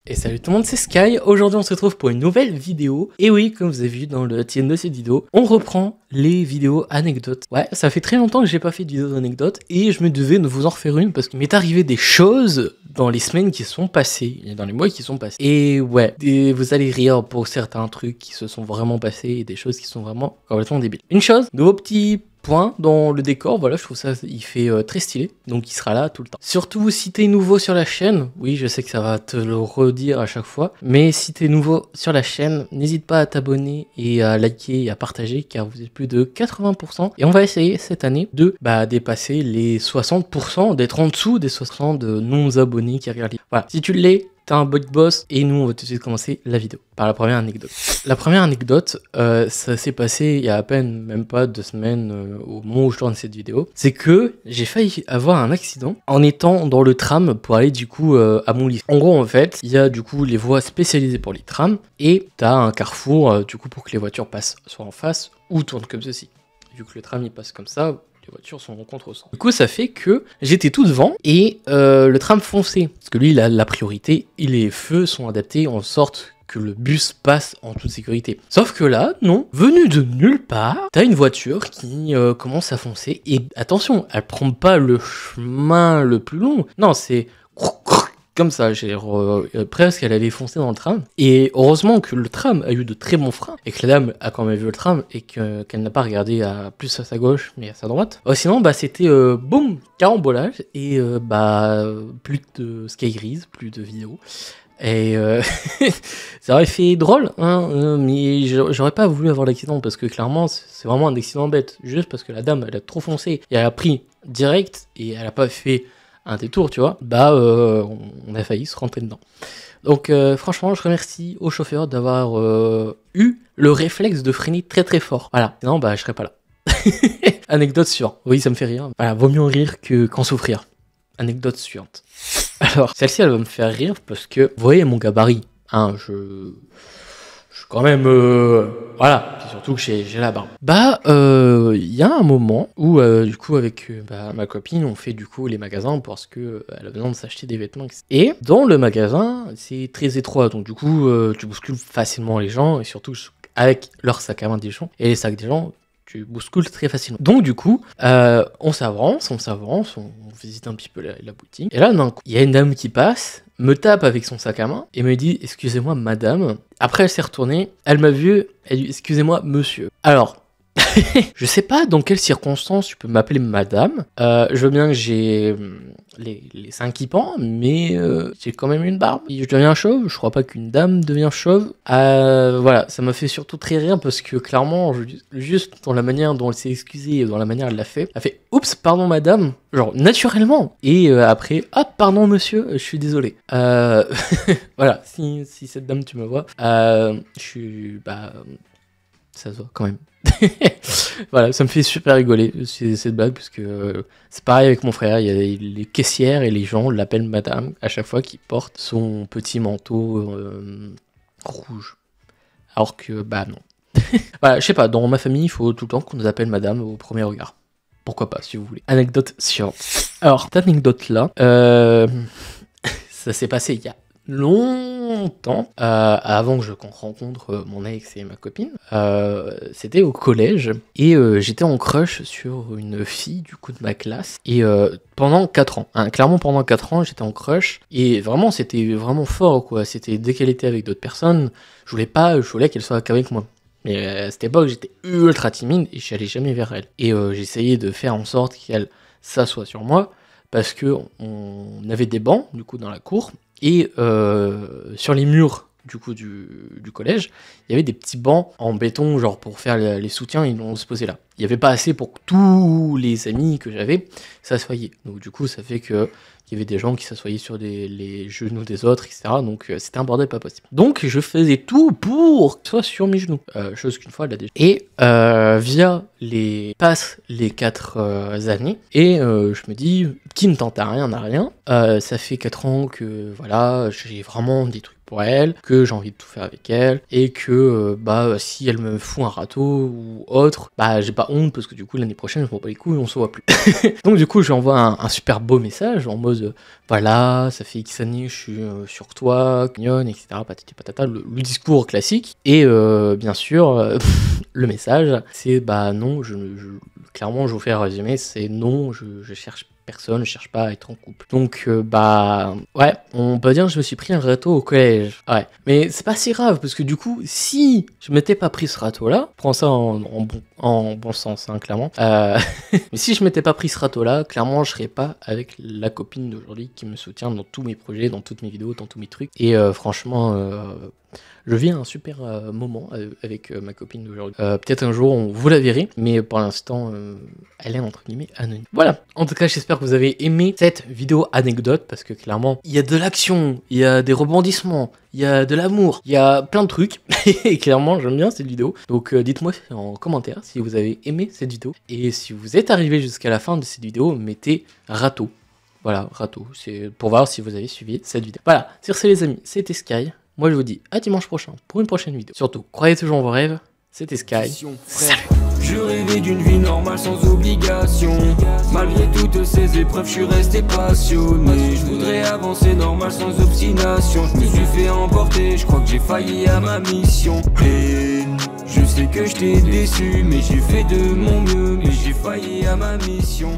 Et salut tout le monde, c'est Sky. Aujourd'hui on se retrouve pour une nouvelle vidéo. Et oui, comme vous avez vu dans le titre de cette vidéo, on reprend les vidéos anecdotes. Ouais, ça fait très longtemps que j'ai pas fait de vidéos anecdotes et je me devais de vous en refaire une parce qu'il m'est arrivé des choses dans les semaines qui sont passées et dans les mois qui sont passés. Et ouais, vous allez rire pour certains trucs qui se sont vraiment passés et des choses qui sont vraiment complètement débiles. Une chose, nouveau petit point dans le décor, voilà, je trouve ça, il fait très stylé, donc il sera là tout le temps. Surtout si t'es nouveau sur la chaîne, oui je sais que ça va te le redire à chaque fois, mais si t'es nouveau sur la chaîne, n'hésite pas à t'abonner et à liker et à partager car vous êtes plus de 80% et on va essayer cette année de dépasser les 60%, d'être en dessous des 60 de non abonnés qui regardent. Voilà, si tu l'es, t'as un bug boss et nous on va tout de suite commencer la vidéo par la première anecdote. La première anecdote, ça s'est passé il y a à peine même pas 2 semaines au moment où je tourne cette vidéo. C'est que j'ai failli avoir un accident en étant dans le tram pour aller du coup à mon lycée. En gros en fait, il y a du coup les voies spécialisées pour les trams et t'as un carrefour du coup pour que les voitures passent soit en face ou tournent comme ceci. Vu que le tram il passe comme ça, les voitures sont en contre-sens. Du coup, ça fait que j'étais tout devant et le tram fonçait. Parce que lui, il a la priorité et les feux sont adaptés en sorte que le bus passe en toute sécurité. Sauf que là, non, venu de nulle part, t'as une voiture qui commence à foncer. Et attention, elle prend pas le chemin le plus long. Non, c'est comme ça, presque elle allait foncer dans le tram. Et heureusement que le tram a eu de très bons freins et que la dame a quand même vu le tram et qu'elle n'a pas regardé plus à sa gauche mais à sa droite. Sinon, c'était boum, carambolage et plus de Skyrise, plus de vidéos. Et ça aurait fait drôle, hein, mais j'aurais pas voulu avoir l'accident parce que clairement c'est vraiment un accident bête. Juste parce que la dame elle a trop foncé et elle a pris direct et elle a pas fait un détour, tu vois, on a failli se rentrer dedans. Donc franchement, je remercie au chauffeur d'avoir eu le réflexe de freiner très très fort. Voilà, sinon je serais pas là. Anecdote suivante. Oui, ça me fait rire. Voilà, vaut mieux rire qu'en souffrir. Anecdote suivante. Alors, celle-ci, elle va me faire rire parce que, vous voyez mon gabarit, hein, je suis quand même, voilà, puis surtout que j'ai la barbe. Il y a un moment où, du coup, avec ma copine, on fait du coup les magasins parce que elle a besoin de s'acheter des vêtements. Et dans le magasin, c'est très étroit, donc du coup, tu bouscules facilement les gens et surtout avec leur sac à main des gens et les sacs des gens. Tu bouscules très facilement. Donc du coup, on s'avance, on visite un petit peu la boutique. Et là, d'un coup, il y a une dame qui passe, me tape avec son sac à main et me dit « Excusez-moi, madame ». Après, elle s'est retournée, elle m'a vu, elle dit « Excusez-moi, monsieur ». Alors, je sais pas dans quelles circonstances tu peux m'appeler madame. Je veux bien que j'ai les seins qui pendent, mais j'ai quand même une barbe. Je deviens chauve, je crois pas qu'une dame devient chauve. Voilà, ça m'a fait surtout très rire parce que clairement, juste dans la manière dont elle s'est excusée et dans la manière dont elle l'a fait, elle fait « Oups, pardon madame », genre naturellement. Et après « Ah, pardon monsieur, je suis désolé ». Voilà, si cette dame tu me vois, je suis... ça se voit quand même. Voilà, ça me fait super rigoler cette blague parce que c'est pareil avec mon frère, il y a les caissières et les gens l'appellent madame à chaque fois qu'il porte son petit manteau rouge. Alors que non. Voilà, je sais pas, dans ma famille, il faut tout le temps qu'on nous appelle madame au premier regard. Pourquoi pas, si vous voulez. Anecdote suivante. Alors, cette anecdote là, ça s'est passé il y a longtemps, avant que je rencontre mon ex et ma copine. C'était au collège et j'étais en crush sur une fille du coup de ma classe et pendant 4 ans, hein, clairement pendant 4 ans j'étais en crush et vraiment c'était vraiment fort quoi. C'était dès qu'elle était avec d'autres personnes, je voulais qu'elle soit qu'avec moi. Mais à cette époque j'étais ultra timide et j'allais jamais vers elle et j'essayais de faire en sorte qu'elle s'assoie sur moi parce que on avait des bancs du coup dans la cour. Et sur les murs du coup du collège, il y avait des petits bancs en béton, genre pour faire les soutiens, ils l'ont se poser là. Il n'y avait pas assez pour que tous les amis que j'avais s'assoyaient. Donc du coup, ça fait que il y avait des gens qui s'assoyaient sur les genoux des autres, etc. Donc c'était un bordel pas possible. Donc je faisais tout pour que ce soit sur mes genoux. Chose qu'une fois elle a déjà. Et via les 4 années, et je me dis, qui ne tente à rien n'a rien. Ça fait 4 ans que voilà, j'ai vraiment des trucs pour elle, que j'ai envie de tout faire avec elle, et que si elle me fout un râteau ou autre, j'ai pas honte parce que du coup l'année prochaine je m'en bats les couilles, on se voit plus. Donc du coup je lui envoie un super beau message en mode voilà, ça fait X années je suis sur toi, mignonne, etc. Patati patata, le discours classique. Et bien sûr le message c'est non, clairement je vous fais un résumé, c'est non, je cherche personne, je cherche pas à être en couple. Donc ouais, on peut dire que je me suis pris un râteau au collège. Ouais, mais c'est pas si grave parce que du coup, si je m'étais pas pris ce râteau là, prends ça en bon sens, hein, clairement. Mais si je m'étais pas pris ce râteau là, clairement je serais pas avec la copine d'aujourd'hui qui me soutient dans tous mes projets, dans toutes mes vidéos, dans tous mes trucs. Et franchement, je vis un super moment avec ma copine d'aujourd'hui. Peut-être un jour on vous la verrez, mais pour l'instant elle est entre guillemets anonyme. Voilà, en tout cas j'espère que vous avez aimé cette vidéo anecdote parce que clairement il y a de l'action, il y a des rebondissements, il y a de l'amour, il y a plein de trucs et clairement j'aime bien cette vidéo. Donc dites-moi en commentaire si vous avez aimé cette vidéo et si vous êtes arrivé jusqu'à la fin de cette vidéo, mettez râteau. Voilà, râteau, c'est pour voir si vous avez suivi cette vidéo. Voilà, sur ce les amis, c'était Sky. Moi je vous dis à dimanche prochain pour une prochaine vidéo. Surtout, croyez toujours en vos rêves, c'était Sky. Salut. Je rêvais d'une vie normale sans obligation. Malgré toutes ces épreuves, je suis resté passionné. Je voudrais avancer normal sans obstination. Je me suis fait emporter, je crois que j'ai failli à ma mission. Et je sais que je t'ai déçu, mais j'ai fait de mon mieux. Mais j'ai failli à ma mission.